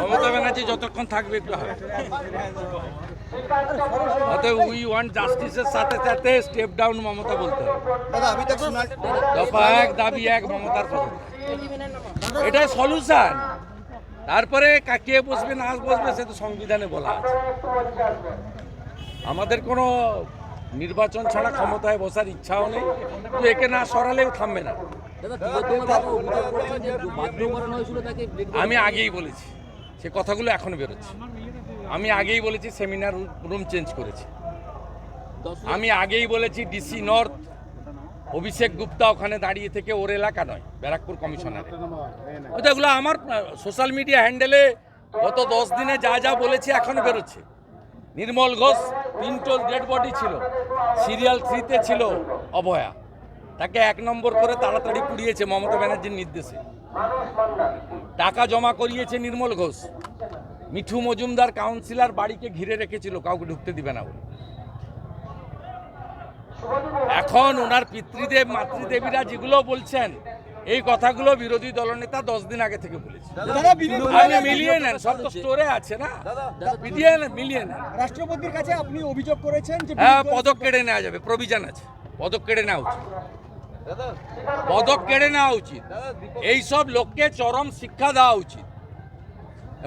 মমতা ব্যানার্জি যতক্ষণ থাকবে একটু হবে। অতএব উই ওয়ান্ট জাস্টিসের সাথে সাথে স্টেপ ডাউন মমতা বলতে হবে। দফা এক, দাবি এক, মমতার পদত্যাগ, এটাই সলিউশন। তারপরে কে বসবে না বসবে সে তো সংবিধানে বলা আছে। আমাদের কোনো নির্বাচন ছাড়া ক্ষমতায় বসার ইচ্ছাও নেই, তো একে না সরালেও থামবে না। আমি আগেই বলেছি, সে কথাগুলো এখন বেরোচ্ছে। আমি আগেই বলেছি সেমিনার রুম চেঞ্জ করেছি। আমি আগেই বলেছি ডিসি নর্থ অভিষেক গুপ্তা ওখানে দাঁড়িয়ে থেকে ওর এলাকা নয়, ব্যারাকপুর কমিশনারে। এগুলো আমার সোশ্যাল মিডিয়া হ্যান্ডেলে গত 10 দিনে যা যা বলেছি এখনো বেরোচ্ছে। নির্মল ঘোষ 3টো ডেড বডি ছিল, সিরিয়াল 3-তে ছিল অভয়া, তাকে 1 নম্বর করে তাড়াতাড়ি পুড়িয়েছে মমতা ব্যানার্জির নির্দেশে। টাকা জমা করিয়েছে নির্মল ঘোষ। মিঠু মজুমদার কাউন্সিলর বাড়িকে ঘিরে রেখেছিল, কাউকে ঢুকতে দিবে না বলে। এখন ওনার পিতৃদেব মাতৃদেবীরা যেগুলো বলছেন এই কথাগুলো বিরোধী দলনেতা 10 দিন আগে থেকে বলেছে। আপনি মিলিয়ে নেন, সব তো স্টোরে আছে না, মিলিয়ে নেন। রাষ্ট্রপতির কাছে আপনি অভিযোগ করেছেন যে হ্যাঁ, পদক কেড়ে নেওয়া যাবে, প্রভিশন আছে, পদক কেড়ে নেওয়া উচিত, পদক কেড়ে নেওয়া উচিত। এইসব লোককে চরম শিক্ষা দেওয়া উচিত।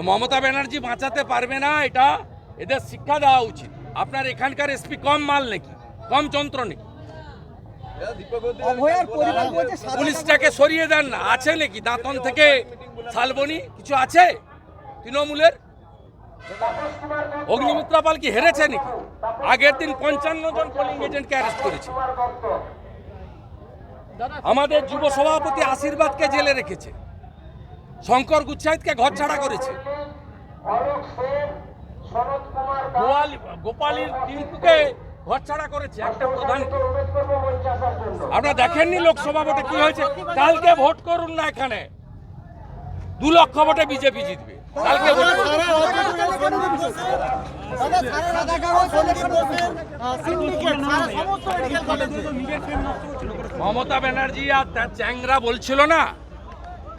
মমতা ব্যানার্জি বাঁচাতে পারবে না, এটা এদের শিক্ষা দেওয়া উচিত। আপনার এখানকার এসপি কম মাল নাকি, কম যন্ত্র নাকি? পুলিশটাকে সরিয়ে দেন না, আছে নাকি দাঁতন থেকে শালবনি কিছু আছে? তৃণমূলের অগ্নিমিত্রা পাল কি হেরেছে নাকি? আগের দিন 55 জন পোলিং এজেন্টকে অ্যারেস্ট করেছে। আমাদের যুব সভাপতি আশীর্বাদকে জেলে রেখেছে, শঙ্কর গুচ্ছাইতকে ঘর ছাড়া করেছে, গোপালীর টিঙ্কুকে ঘর ছাড়া করেছে একটা প্রধান। আপনারা দেখেননি লোকসভা ভোটে কি হয়েছে? কালকে ভোট করুন না, এখানে 2 লক্ষ ভোটে বিজেপি জিতবে। কালকে ভোট মমতা ব্যানার্জি আর তার চ্যাংরা বলছিল না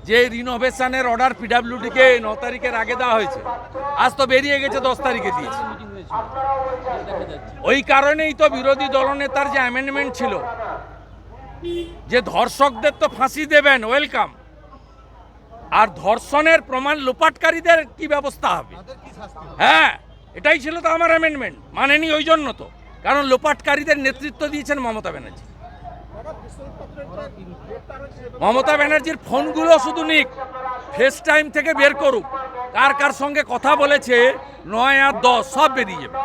যে রিনোভেশনের অর্ডার পিডাব্লিউডিকে 9 তারিখের আগে দেওয়া হয়েছে, আজ তো বেরিয়ে গেছে 10 তারিখে দিয়েছে। ওই কারণেই তো বিরোধী দলনেতার যে অ্যামেন্ডমেন্ট ছিল যে ধর্ষকদের তো ফাঁসি দেবেন, ওয়েলকাম, আর ধর্ষণের প্রমাণ লোপাটকারীদের কি ব্যবস্থা হবে? হ্যাঁ, এটাই ছিল তো আমার অ্যামেন্ডমেন্ট, মানেনি ওই জন্য তো, কারণ লোপাটকারীদের নেতৃত্ব দিয়েছেন মমতা ব্যানার্জি। মমতা ব্যানার্জির ফোনগুলো শুধু নিক, ফেস টাইম থেকে বের করুক, কার কার সঙ্গে কথা বলেছে 9 আর 10 সব বেরিয়ে যাবে,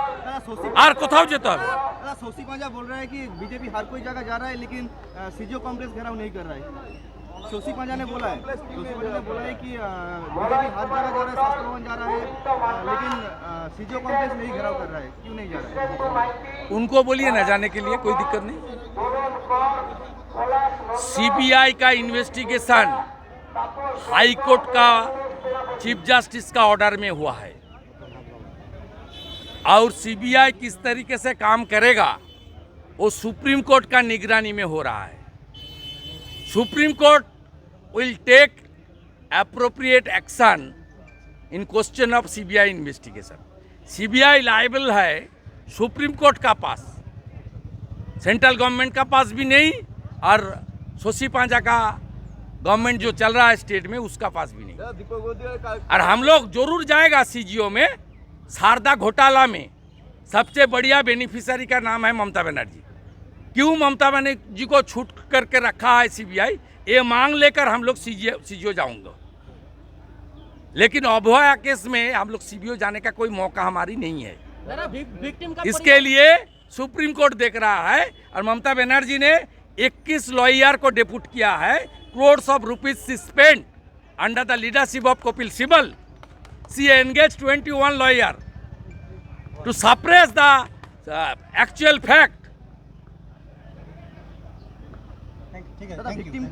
আর কোথাও যেতে হবে। सोसी पांजा बोल रहा है कि बीजेपी हर कोई जगह जा रहा है लेकिन सीजीओ कॉम्प्लेक्स घेराव नहीं कर रहा है। सोसी पांजा ने बोला है, कि बीजेपी हर जगह जा रहा है, शास्त्र भवन जा रहा है, लेकिन सीजीओ कॉम्प्लेक्स नहीं घेराव कर रहा है, क्यों नहीं जा रहा है? उनको बोलिए ना जाने के लिए, कोई दिक्कत नहीं। सीबीआई का इन्वेस्टिगेशन हाई कोर्ट का चीफ जस्टिस का ऑर्डर में हुआ है, और सीबीआई किस तरीके से काम करेगा वो सुप्रीम कोर्ट का निगरानी में हो रहा है। Supreme court will take appropriate action in question of CBI investigation. CBI liable है सुप्रीम कोर्ट का पास, सेंट्रल गवर्नमेंट का पास भी नहीं, और सोसी पांजा का गवर्नमेंट जो चल रहा है स्टेट में उसका पास भी नहीं। और हम लोग जरूर जाएगा सीजीओ में। शारदा घोटाला में सबसे बढ़िया बेनिफिशियरी का नाम है ममता बनर्जी। क्यों ममता बनर्जी को छूट करके रखा है सीबीआई, ये मांग लेकर हम लोग सीजीओ जाऊंगा। लेकिन अभया केस में हम लोग सीबीओ जाने का कोई मौका हमारी नहीं है। इसके लिए सुप्रीम कोर्ट देख रहा है, और ममता बनर्जी ने 21 लॉयर को डेप्यूट किया है, crores of rupees spent under the leadership of Kapil Sibal. She engaged 21 lawyers to suppress the actual fact. Thank you.